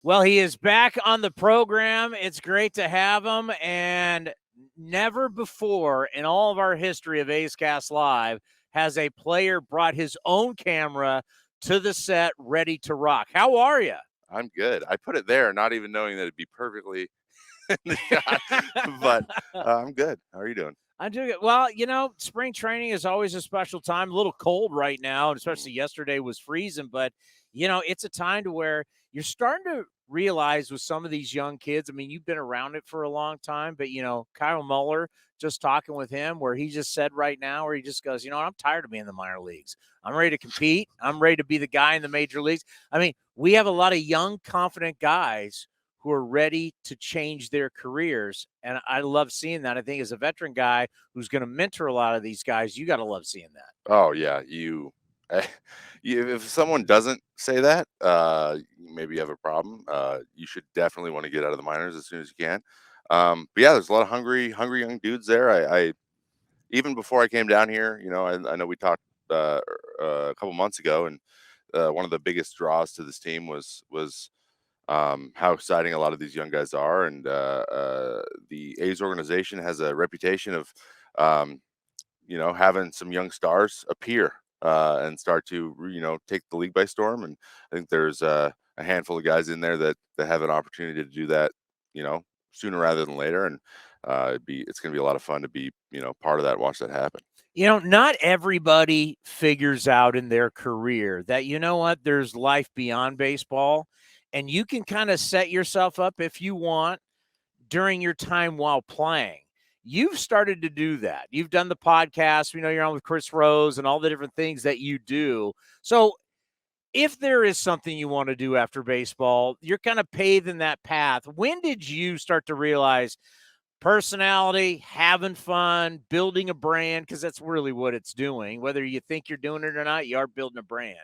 Well, he is back on the program. It's great to have him. And never before in all of our history of A's Cast Live has a player brought his own camera to the set ready to rock. How are you? I'm good. I put it there, not even knowing that it'd be perfectly in the shot, but I'm good. How are you doing? I'm doing it. Well, spring training is always a special time. A little cold right now, and Mm. especially yesterday was freezing. But it's a time to where you're starting to realize with some of these young kids. I mean, you've been around it for a long time, but Kyle Muller. Just talking with him, where he just said right now, where he just goes, I'm tired of being in the minor leagues. I'm ready to compete. I'm ready to be the guy in the major leagues. I mean, we have a lot of young, confident guys who are ready to change their careers. And I love seeing that. I think as a veteran guy who's going to mentor a lot of these guys, you got to love seeing that. Oh yeah, if someone doesn't say that, maybe you have a problem. You should definitely want to get out of the minors as soon as you can. But yeah, there's a lot of hungry young dudes there. I even before I came down here, I know we talked a couple months ago, and one of the biggest draws to this team was how exciting a lot of these young guys are. And the A's organization has a reputation of, um, having some young stars appear and start to, take the league by storm. And I think there's a handful of guys in there that have an opportunity to do that, you know, sooner rather than later. And it's going to be a lot of fun to be, part of that, watch that happen. Not everybody figures out in their career that, what, there's life beyond baseball. And you can kind of set yourself up if you want during your time while playing. You've started to do that. You've done the podcast. We know you're on with Chris Rose and all the different things that you do. So if there is something you want to do after baseball, you're kind of paving that path. When did you start to realize personality, having fun, building a brand? Because that's really what it's doing. Whether you think you're doing it or not, you are building a brand.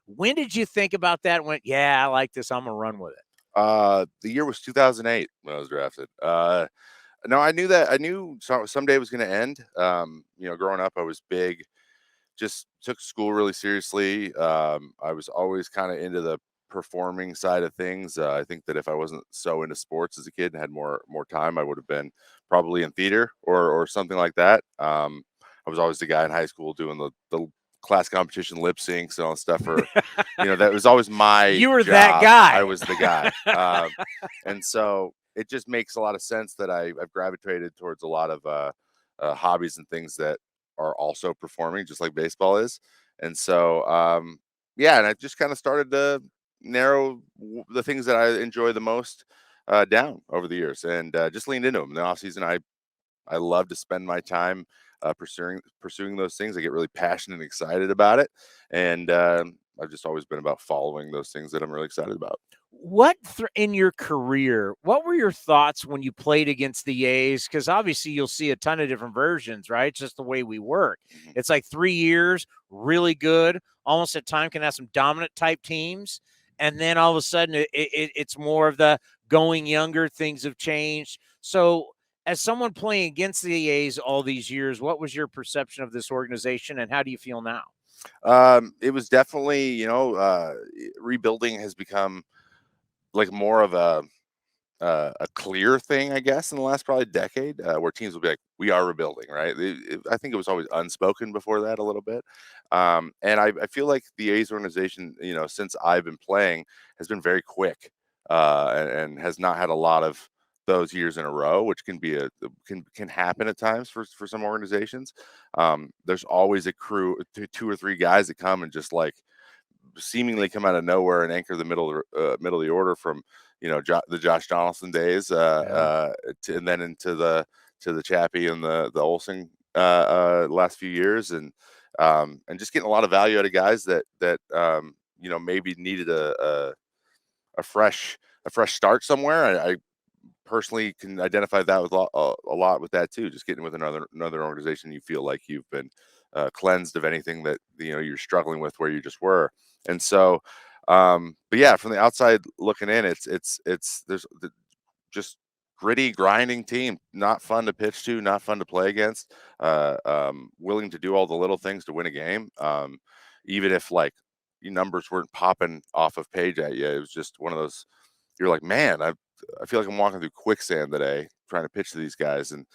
When did you think about that and went, yeah, I like this, I'm going to run with it? The year was 2008 when I was drafted. No, I knew someday it was going to end. Growing up, I was big, just took school really seriously. I was always kind of into the performing side of things. I think that if I wasn't so into sports as a kid and had more time, I would have been probably in theater or something like that. I was always the guy in high school doing the class competition lip syncs and all that stuff for, that was always my You were that job. I guy. was the guy. And so it just makes a lot of sense that I've gravitated towards a lot of hobbies and things that are also performing, just like baseball is. And so, yeah, and I just kind of started to narrow the things that I enjoy the most down over the years, and just leaned into them. In the off season, I love to spend my time pursuing those things. I get really passionate and excited about it, and I've just always been about following those things that I'm really excited about. What in your career, what were your thoughts when you played against the A's? Because obviously you'll see a ton of different versions, right? It's just the way we work. Mhm. It's like 3 years, really good, almost at time can have some dominant type teams. And then all of a sudden it's more of the going younger, things have changed. So, as someone playing against the A's all these years, what was your perception of this organization and how do you feel now? It was definitely, rebuilding has become like more of a clear thing, I guess, in the last probably decade, where teams will be like, "We are rebuilding," right? I think it was always unspoken before that a little bit, and I feel like the A's organization, since I've been playing, has been very quick, and has not had a lot of those years in a row, which can be can happen at times for some organizations. There's always a crew, two or three guys that come and just like seemingly come out of nowhere and anchor the middle of the order from the Josh Donaldson days, Yeah. and then into the Chappie and the Olsen last few years, and just getting a lot of value out of guys that maybe needed a fresh a fresh start somewhere. I personally can identify that with a lot with that too. Just getting with another organization, you feel like you've been cleansed of anything that you're struggling with where you just were, and so. But yeah, from the outside looking in, it's just gritty, grinding team. Not fun to pitch to, not fun to play against. Willing to do all the little things to win a game, even if like your numbers weren't popping off of page at you. It was just one of those you're like, man, I feel like I'm walking through quicksand today trying to pitch to these guys, and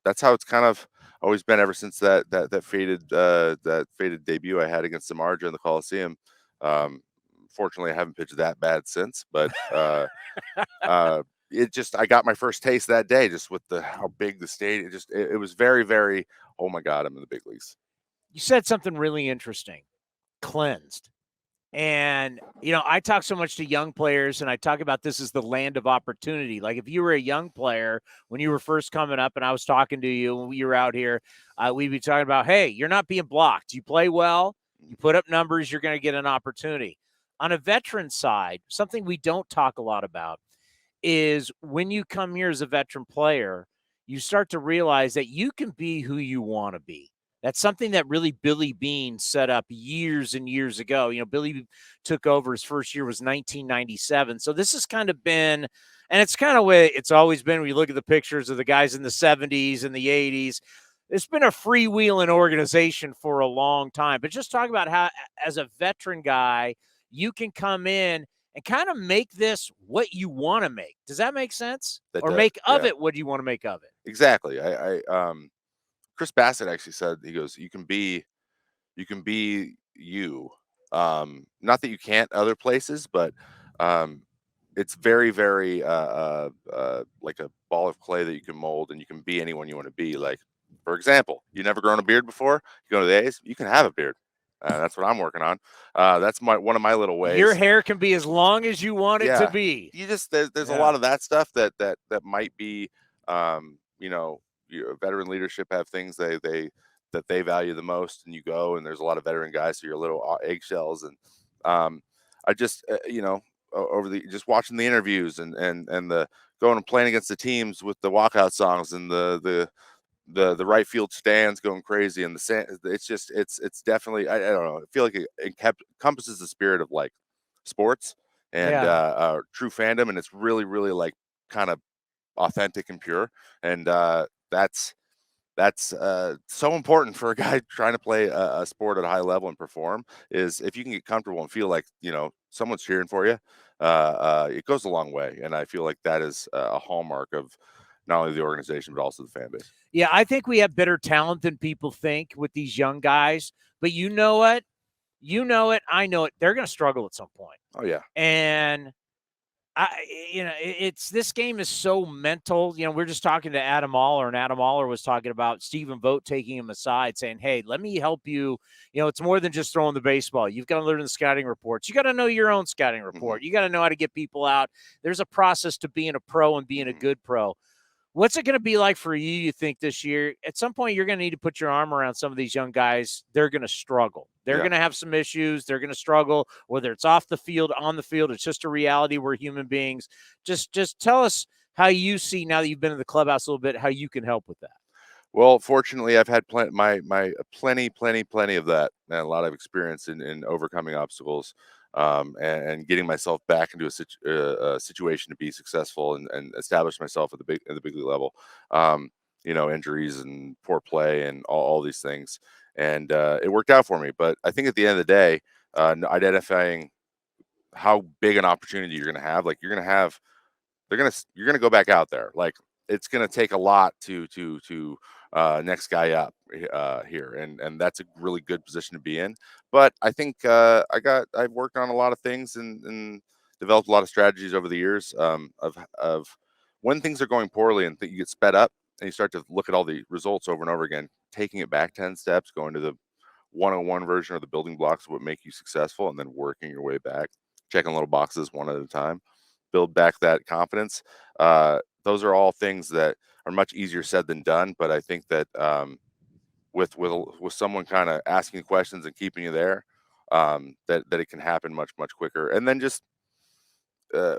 that's how it's kind of always been ever since that faded debut I had against Samardzija in the Coliseum. Fortunately, I haven't pitched that bad since, but uh, it just I got my first taste that day, just with the how big the stadium. It was very, very. Oh my God, I'm in the big leagues. You said something really interesting. Cleansed. And, I talk so much to young players, and I talk about this as the land of opportunity. Like if you were a young player when you were first coming up and I was talking to you when you were out here, we'd be talking about, hey, you're not being blocked. You play well, you put up numbers, you're going to get an opportunity. On a veteran side, something we don't talk a lot about is when you come here as a veteran player, you start to realize that you can be who you want to be. That's something that really Billy Beane set up years and years ago. Billy took over, his first year was 1997. So this has kind of been, and it's kind of way it's always been when you look at the pictures of the guys in the 70s and the 80s. It's been a freewheeling organization for a long time. But just talk about how, as a veteran guy, you can come in and kind of make this what you want to make. Does that make sense? That Or does, make of yeah, it what you want to make of it? exactly. Chris Bassett actually said, he goes, you can be you. Not that you can't other places, but um, it's very, very like a ball of clay that you can mold, and you can be anyone you want to be. Like, for example, you never grown a beard before. You go to the A's, you can have a beard. That's what I'm working on. That's one of my little Your ways. hair can be as long as you want it to Yeah, be. you just there's a Yeah. lot of that stuff that might be, your veteran leadership have things that they value the most, and you go, and there's a lot of veteran guys, so you're little eggshells, and um, I just over the just watching the interviews and the going and playing against the teams with the walkout songs and the right field stands going crazy, and the sand. It's definitely I don't know. I feel like it encompasses the spirit of like sports and Yeah. true fandom, and it's really, really like kind of authentic and pure, and that's so important for a guy trying to play a sport at a high level and perform. Is if you can get comfortable and feel like someone's cheering for you, it goes a long way, and I feel like that is a hallmark of not only the organization but also the fan base. Yeah, I think we have better talent than people think with these young guys. But you know what? You know it. I know it. They're going to struggle at some point. Oh yeah. And it's this game is so mental. We're just talking to Adam Aller, and Adam Aller was talking about Stephen Vogt taking him aside, saying, "Hey, let me help you. It's more than just throwing the baseball. You've got to learn the scouting reports. You got to know your own scouting report. You got to know how to get people out. There's a process to being a pro and being a good pro." What's it going to be like for you think, this year? At some point, you're going to need to put your arm around some of these young guys. They're going to struggle. They're Yeah. going to have some issues. They're going to struggle, whether it's off the field, on the field. It's just a reality. We're human beings. Just tell us how you see, now that you've been in the clubhouse a little bit, how you can help with that. Well, fortunately, I've had plenty of that, and a lot of experience in overcoming obstacles, and getting myself back into a situation to be successful and establish myself at the big league level. Injuries and poor play and all these things, and it worked out for me. But I think at the end of the day, identifying how big an opportunity you're going to have, like you're gonna go back out there. Like it's gonna take a lot to next guy up here, and that's a really good position to be in. But I think I've worked on a lot of things and developed a lot of strategies over the years, of when things are going poorly and you get sped up and you start to look at all the results over and over again, taking it back 10 steps, going to the 101 version of the building blocks of what make you successful, and then working your way back, checking little boxes one at a time, build back that confidence. Those are all things that are much easier said than done. But I think that with someone kind of asking questions and keeping you there, that it can happen much quicker. And then just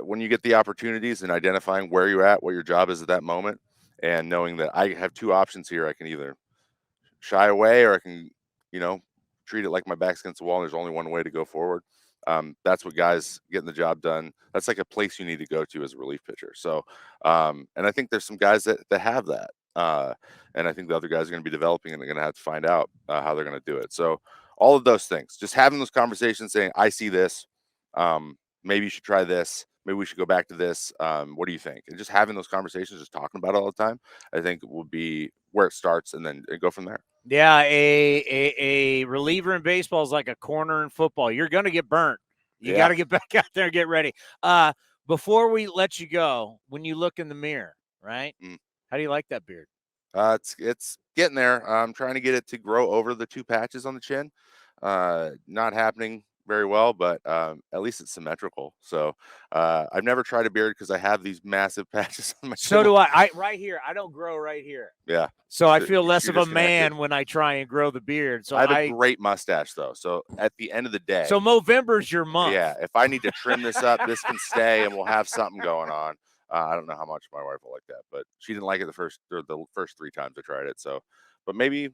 when you get the opportunities and identifying where you're at, what your job is at that moment, and knowing that I have two options here. I can either shy away, or I can, you know, treat it like my back's against the wall and there's only one way to go forward. That's what guys getting the job done. That's like a place you need to go to as a relief pitcher. So, and I think there's some guys that have that. And I think the other guys are going to be developing, and they're going to have to find out how they're going to do it. So, all of those things, just having those conversations, saying, "I see this. Maybe you should try this. maybe we should go back to this. What do you think? And just having those conversations, just talking about it all the time, I think will be where it starts, and then go from there. Yeah, a reliever in baseball is like a corner in football. You're going to get burnt. You got to get back out there and get ready. Before we let you go, when you look in the mirror, right? How do you like that beard? It's getting there. I'm trying to get it to grow over the 2 patches on the chin. Not happening very well, but at least it's symmetrical. So I've never tried a beard because I have these massive patches on my chin. So do I. Right here, I don't grow right here. Yeah. So I feel less You're of a disconnected. man when I try and grow the beard. So I have a great mustache though. So at the end of the day, so Movember's your month. yeah, if I need to trim this up, this can stay, and we'll have something going on. I don't know how much my wife will like that, but she didn't like it the first 3 times I tried it. So, but maybe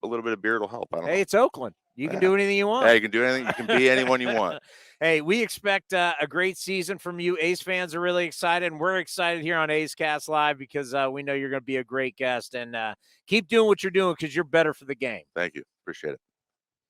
a little bit of beard will help. I don't know. Hey, it's Oakland. You can do anything you want. Yeah, you can do anything. You can be anyone you want. Hey, we expect a great season from you. A's fans are really excited, and we're excited here on A's Cast Live because we know you're going to be a great guest. And keep doing what you're doing because you're better for the game. Thank you. Appreciate it.